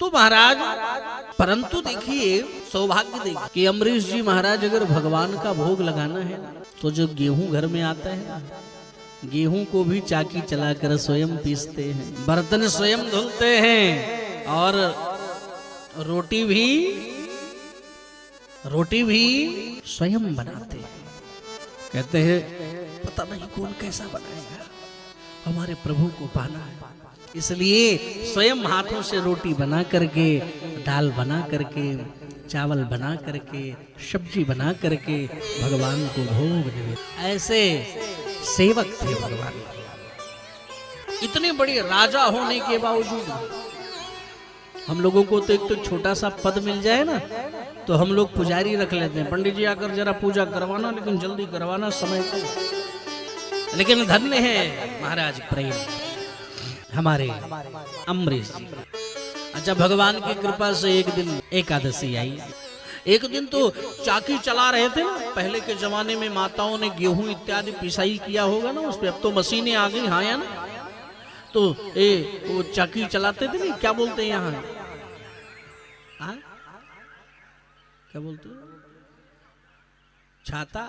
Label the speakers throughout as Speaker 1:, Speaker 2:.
Speaker 1: तो महाराज परंतु देखिए सौभाग्य देखिए कि अम्बरीश जी महाराज अगर भगवान का भोग लगाना है तो जो गेहूं घर में आता है ना, गेहूं को भी चाकी चलाकर स्वयं पीसते हैं, बर्तन स्वयं धुलते हैं और रोटी भी स्वयं बनाते हैं। कहते हैं पता नहीं कौन कैसा बनाएगा, हमारे प्रभु को पाना है, इसलिए स्वयं हाथों से रोटी बना करके, दाल बना करके, चावल बना करके, सब्जी बना करके भगवान को भोग निवेदन। ऐसे सेवक थे भगवान। इतने बड़े राजा होने के बावजूद हम लोगों को तो एक तो छोटा सा पद मिल जाए ना तो हम लोग पुजारी रख लेते हैं, पंडित जी आकर जरा पूजा करवाना, लेकिन जल्दी करवाना, समय को। लेकिन धन्य है महाराज प्रेम हमारे अम्बरीश जी। अच्छा, भगवान की कृपा से एक दिन एकादशी आई। एक दिन तो चाकी चला रहे थे ना, पहले के जमाने में माताओं ने गेहूं इत्यादि पिसाई किया होगा ना उस पे, अब तो मशीनें आ गई, हाँ या ना, तो वो चाकी चलाते थे ना, क्या बोलते हैं यहाँ, क्या बोलते हैं, छाता,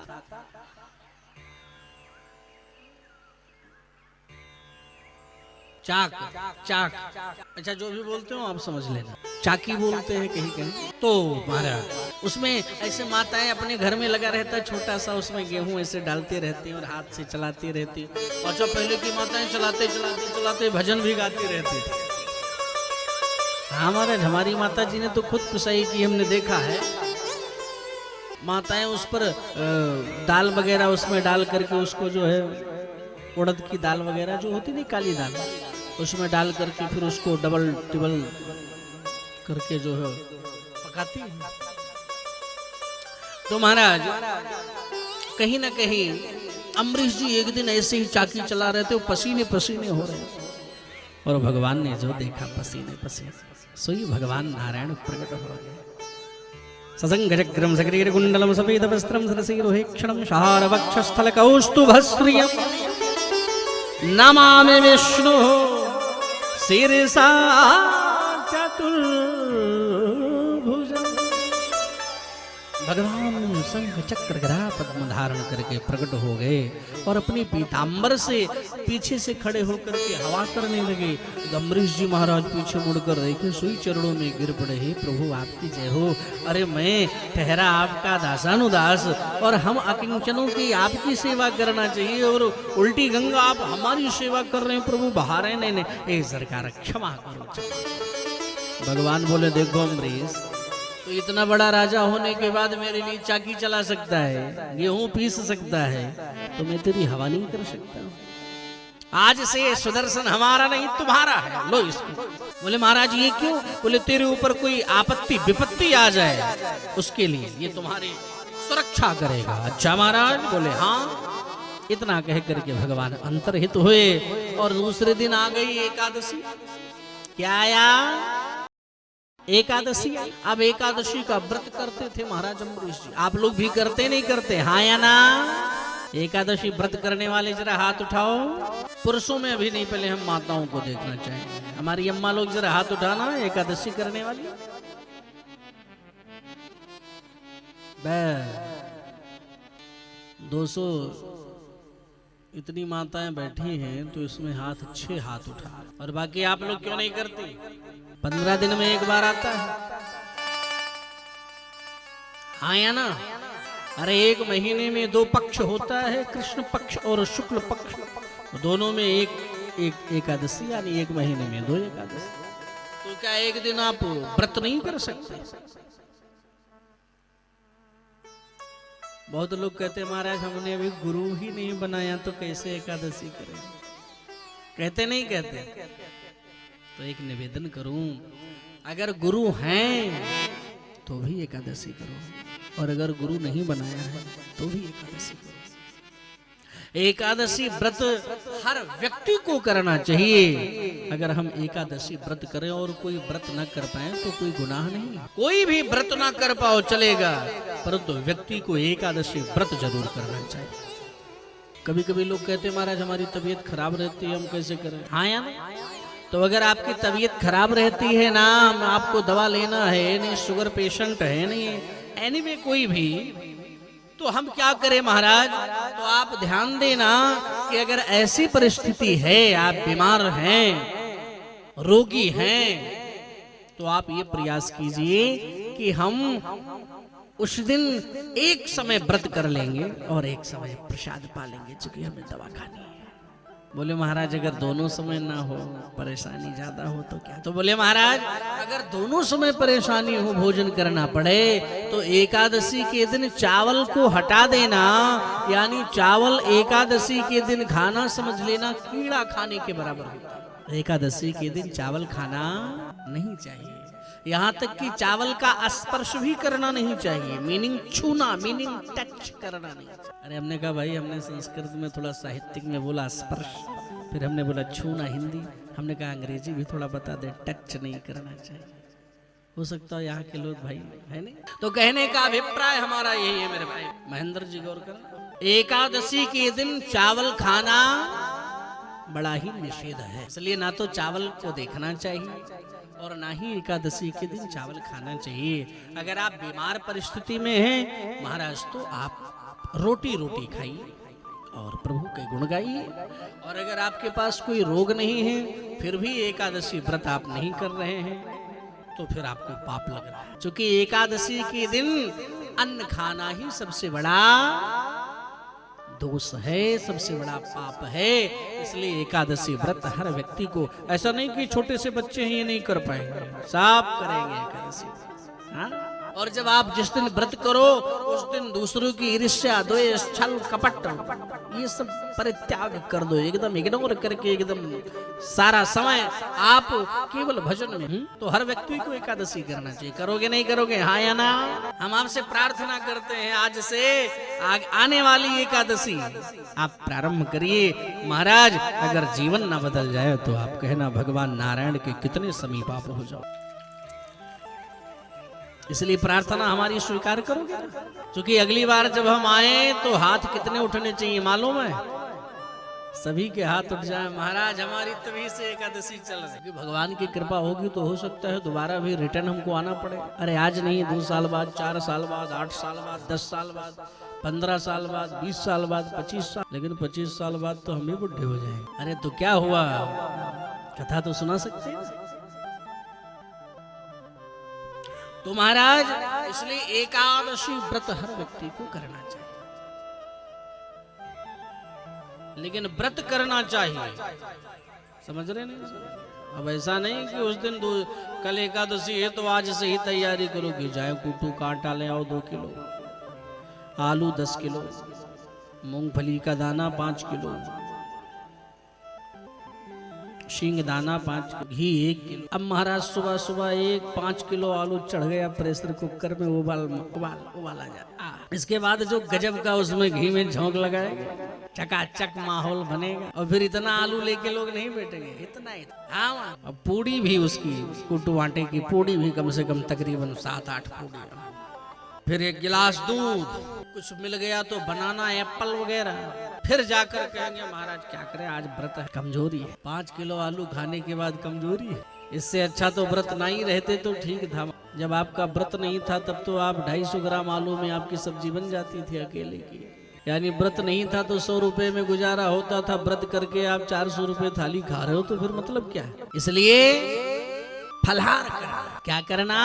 Speaker 1: चाक, अच्छा जो भी बोलते हो आप समझ लेना, चाकी बोलते हैं कहीं कहीं। तो महाराज उसमें ऐसे माताएं अपने घर में लगा रहता है छोटा सा, उसमें गेहूं ऐसे डालते रहती हैं और हाथ से चलाती रहती है। और जब पहले की माताएं चलाते चलाते चलाते भजन भी गाती रहती थी। हमारी माता जी ने तो खुद पिसाई की, हमने देखा है। माताएं उस पर दाल वगैरह उसमें डाल करके उसको जो है उड़द की दाल वगैरह जो होती नहीं, काली दाल, उसमें डाल करके फिर उसको डबल टिबल करके जो है पकाती है। तो महाराज कहीं ना कहीं अम्बरीश जी एक दिन ऐसे ही चाकी चला रहे थे, पसीने पसीने हो रहे, और भगवान ने जो देखा पसीने पसीने, सोई भगवान नारायण प्रकट हो गए। ससंगजग्रम सगरीर कुंडलम सफेद वस्त्रम सरसीरोहेक्षणम शारवक्षस्थल कौस्तुभश्रियम् नमामि विष्णु शिरसा चतुर्भुजम्। भगवान शंख चक्र गदा पद्म धारण करके प्रकट हो गए और अपनी पीतांबर से पीछे से खड़े होकर के हवा करने लगे। अम्बरीश जी महाराज पीछे मुड़कर देखे, सोई चरणों में गिर पड़े, हे प्रभु आपकी जय हो। अरे मैं ठहरा आपका दासानुदास और हम अकिंचनों की आपकी सेवा करना चाहिए और उल्टी गंगा आप हमारी सेवा कर रहे हैं प्रभु, बाहर है। नहीं, सरकार क्षमा करो। भगवान बोले, देखो अम्बरीश, तो इतना बड़ा राजा होने के बाद मेरे लिए चाकी चला सकता है, गेहूं पीस सकता है, तो मैं तेरी हवा नहीं कर सकता। आज से सुदर्शन हमारा नहीं तुम्हारा है, लो इसको। बोले महाराज ये क्यों? बोले तेरे ऊपर कोई आपत्ति विपत्ति आ जाए उसके लिए ये तुम्हारी सुरक्षा करेगा। अच्छा महाराज? बोले हाँ। इतना कह करके भगवान अंतर्हित हुए और दूसरे दिन आ गई एकादशी। क्या आया? एकादशी। अब एकादशी का व्रत करते थे महाराज अम्बरीश जी। आप लोग भी करते नहीं करते, हाँ या ना? एकादशी व्रत करने वाले जरा हाथ उठाओ। पुरुषों में अभी नहीं, पहले हम माताओं को देखना चाहेंगे। हमारी अम्मा लोग जरा हाथ उठाना, एकादशी करने वाली। 200 इतनी माताएं बैठी हैं तो इसमें हाथ 6 हाथ उठा, और बाकी आप लोग क्यों नहीं करते? 15 दिन में एक बार आता है, हाँ या ना? अरे 1 महीने में 2 पक्ष होता है, कृष्ण पक्ष और शुक्ल पक्ष, दोनों में एक एकादशी, यानी 1 महीने में 2 एकादशी। तो क्या एक दिन आप व्रत नहीं कर सकते? बहुत लोग कहते महाराज हमने अभी गुरु ही नहीं बनाया तो कैसे एकादशी करें? कहते नहीं कहते? तो एक निवेदन करूं, अगर गुरु हैं तो भी एकादशी करो, और अगर गुरु नहीं बनाया है तो भी एकादशी करो। एकादशी व्रत हर व्यक्ति को करना चाहिए। अगर हम एकादशी व्रत करें और कोई व्रत न कर पाए तो कोई गुनाह नहीं। कोई भी व्रत ना कर पाओ चलेगा, परंतु व्यक्ति को एकादशी व्रत जरूर करना चाहिए। कभी कभी लोग कहते महाराज हमारी तबीयत खराब रहती है, हम कैसे करें? हाँ या नहीं? तो अगर आपकी तबीयत खराब रहती है ना, आपको दवा लेना है, नहीं शुगर पेशेंट है, नहीं एनीवे कोई भी, तो हम क्या करें महाराज? तो आप ध्यान देना कि अगर ऐसी परिस्थिति है, आप बीमार हैं, रोगी हैं, तो आप ये प्रयास कीजिए कि हम उस दिन एक समय व्रत कर लेंगे और एक समय प्रसाद पालेंगे, क्योंकि हमें दवा खानी है। बोले महाराज अगर दोनों समय ना हो, परेशानी ज्यादा हो तो क्या? तो बोले महाराज अगर दोनों समय परेशानी हो, भोजन करना पड़े, तो एकादशी के दिन चावल को हटा देना, यानी चावल एकादशी के दिन खाना समझ लेना कीड़ा खाने के बराबर होता है। एकादशी के दिन चावल खाना नहीं चाहिए, यहाँ तक कि चावल का स्पर्श भी करना नहीं चाहिए, मीनिंग छूना, मीनिंग टच करना नहीं। अरे हमने कहा भाई, हमने संस्कृत में थोड़ा साहित्यिक में बोला स्पर्श, फिर हमने बोला छूना हिंदी, हमने कहा अंग्रेजी भी थोड़ा बता दे, टच नहीं करना चाहिए। हो सकता है यहाँ के लोग भाई है नहीं, तो कहने का अभिप्राय हमारा यही है मेरे भाई। महेंद्र जी गौर करना, एकादशी के दिन चावल खाना बड़ा ही निषेध है, इसलिए ना तो चावल को देखना चाहिए और ना ही एकादशी के दिन चावल खाना चाहिए। अगर आप बीमार परिस्थिति में हैं महाराज, तो आप रोटी खाइए और प्रभु के गुण गाइए। और अगर आपके पास कोई रोग नहीं है, फिर भी एकादशी व्रत आप नहीं कर रहे हैं, तो फिर आपको पाप लग रहा है, क्योंकि एकादशी के दिन अन्न खाना ही सबसे बड़ा दोष है, सबसे बड़ा पाप है। इसलिए एकादशी व्रत हर व्यक्ति को, ऐसा नहीं कि छोटे से बच्चे हैं ये नहीं कर पाएंगे, सब करेंगे एकादशी। हाँ? और जब आप जिस दिन व्रत करो उस दिन दूसरों की ईर्ष्या, द्वेष, छल, कपट, ये सब परित्याग कर दो, एकदम इग्नोर करके एकदम सारा समय आप केवल भजन में। तो हर व्यक्ति को एकादशी करना चाहिए। करोगे नहीं करोगे? हाँ या ना? हम आपसे प्रार्थना करते हैं आज से आने वाली एकादशी आप प्रारंभ करिए। महाराज अगर जीवन ना बदल जाए तो आप कहना भगवान नारायण के कितने समीप आप हो जाओ। इसलिए प्रार्थना हमारी स्वीकार करोगे, क्योंकि अगली बार जब हम आए तो हाथ कितने उठने चाहिए मालूम है? सभी के हाथ उठ जाए। महाराज हमारी तभी से एकादशी चल रही, भगवान की कृपा होगी तो हो सकता है दोबारा भी रिटर्न हमको आना पड़े। अरे आज नहीं, 2 साल बाद, 4 साल बाद, 8 साल बाद, 10 साल बाद, 15 साल बाद, 20 साल बाद, 25 साल, लेकिन 25 साल बाद तो हम भी बुढ़े हो जाएंगे। अरे तो क्या हुआ, कथा तो सुना सकते हैं। तो महाराज इसलिए एकादशी व्रत हर व्यक्ति को करना चाहिए, लेकिन व्रत करना चाहिए, समझ रहे नहीं? अब ऐसा नहीं कि उस दिन कल एकादशी है तो आज से ही तैयारी करो कि जाए कूटू कांटा ले आओ 2 किलो, आलू 10 किलो, मूंगफली का दाना 5 किलो, शींग दाना 5 किलो, घी 1 किलो। अब महाराज सुबह सुबह 5 किलो आलू चढ़ गया प्रेशर कुकर में, उबाला जा। इसके बाद जो गजब का उसमें घी में झोंक लगाएगा, चकाचक माहौल बनेगा, और फिर इतना आलू लेके लोग नहीं बैठेंगे, इतना। हाँ, अब पूड़ी भी उसकी कुटू आटे की पूड़ी भी कम से कम तकरीबन 7-8 पूड़ी, फिर 1 गिलास दूध, कुछ मिल गया तो बनाना, एप्पल वगैरह, फिर जाकर कहेंगे महाराज क्या करें आज व्रत है, कमजोरी है। 5 किलो आलू खाने के बाद कमजोरी है? इससे अच्छा तो व्रत नहीं रहते तो ठीक था। जब आपका व्रत नहीं था तब तो आप 250 ग्राम आलू में आपकी सब्जी बन जाती थी अकेले की। यानी व्रत नहीं था तो 100 रुपए में गुजारा होता था, व्रत करके आप 400 रुपए थाली खा रहे हो, तो फिर मतलब क्या है? इसलिए फलाहार करना। क्या करना?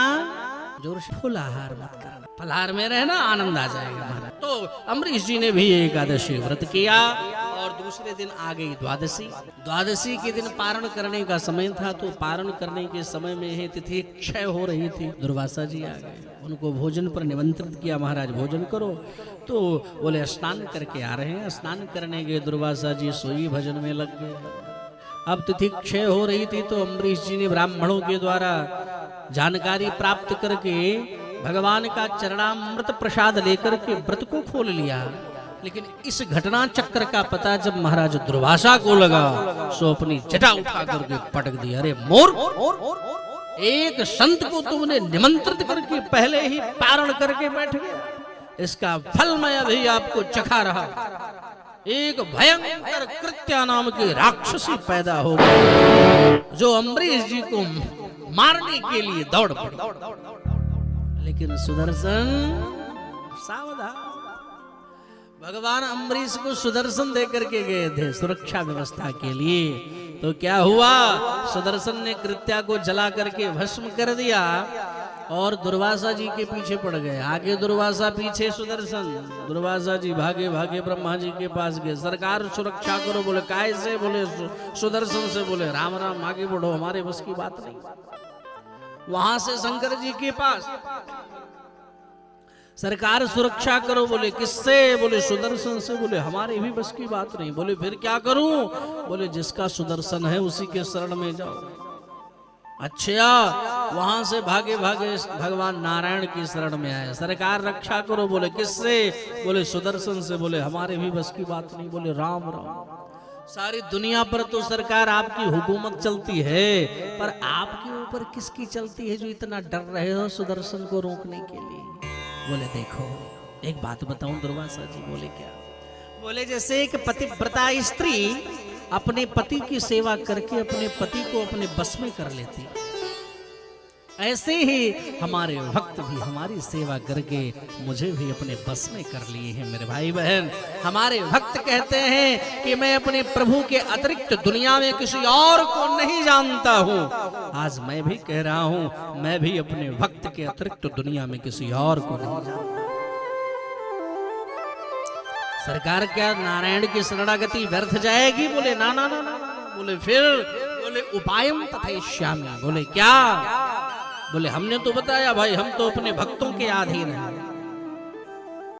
Speaker 1: जोर से फुल आहार मत करना, फलाहार में रहना, आनंद आ जाएगा महाराज। तो अम्बरीश जी ने भी एकादशी व्रत किया, और दूसरे दिन आ गई द्वादशी। द्वादशी के दिन पारण करने का समय था, तो पारण करने के समय में ही तिथि क्षय हो रही थी। दुर्वासा जी आ गए, उनको भोजन पर निमंत्रित किया, महाराज भोजन करो। तो बोले स्नान करके आ रहे हैं। स्नान करने गए, दुर्वासा जी सोई भजन में लग गए। अब तिथि क्षय हो रही थी, तो अम्बरीश जी ने ब्राह्मणों के द्वारा जानकारी प्राप्त करके भगवान का चरणामृत प्रसाद लेकर के व्रत को खोल लिया। लेकिन इस घटना चक्र का पता जब महाराज दुर्वासा को लगा, सो अपनी जटा उठा करके पटक दिया। अरे मोर, एक संत को तुमने निमंत्रित करके पहले ही पारण करके बैठ गया, इसका फल मैं अभी आपको चखा रहा। एक भयंकर कृत्या नाम की राक्षसी पैदा हो गई जो अम्बरीश जी को मारने के लिए दौड़ पड़ी। लेकिन सुदर्शन सावधान, भगवान अम्बरीश को सुदर्शन देकर के गए थे सुरक्षा व्यवस्था के लिए। तो क्या हुआ, सुदर्शन ने कृत्या को जला करके भस्म कर दिया और दुर्वासा जी के पीछे पड़ गए। आगे दुर्वासा, पीछे सुदर्शन। दुर्वासा जी भागे भागे ब्रह्मा जी के पास गए, सरकार सुरक्षा करो। बोले काय से? बोले सुदर्शन से। बोले राम राम आगे बढ़ो, हमारे बस की बात नहीं। वहां से शंकर जी के पास, सरकार सुरक्षा करो। बोले किससे? बोले सुदर्शन से। बोले हमारे भी बस की बात नहीं। बोले फिर क्या करूं? बोले जिसका सुदर्शन है उसी के शरण में जाओ। अच्छा, वहां से भागे भागे भगवान नारायण की शरण में आए, सरकार रक्षा करो। बोले किससे? बोले सुदर्शन से। बोले हमारे भी बस की बात नहीं। बोले राम राम, सारी दुनिया पर तो सरकार आपकी हुकूमत चलती है, पर आपके ऊपर किसकी चलती है जो इतना डर रहे हो सुदर्शन को रोकने के लिए? बोले देखो एक बात बताऊं दुर्वासा जी। बोले क्या? बोले जैसे एक पतिव्रता स्त्री अपने पति की सेवा करके अपने पति को अपने बस में कर लेती, ऐसे ही हमारे भक्त भी हमारी सेवा करके मुझे भी अपने बस में कर लिए हैं। मेरे भाई बहन, हमारे भक्त कहते हैं कि मैं अपने प्रभु के अतिरिक्त दुनिया में किसी और को नहीं जानता हूँ। आज मैं भी कह रहा हूँ, मैं भी अपने भक्त के अतिरिक्त दुनिया में किसी और को नहीं जानता। सरकार क्या नारायण की शरणागति व्यर्थ जाएगी? बोले ना ना ना ना। बोले फिर? बोले उपायम तथैष्यामि। बोले क्या? बोले हमने तो बताया भाई, हम तो अपने भक्तों के अधीन हैं,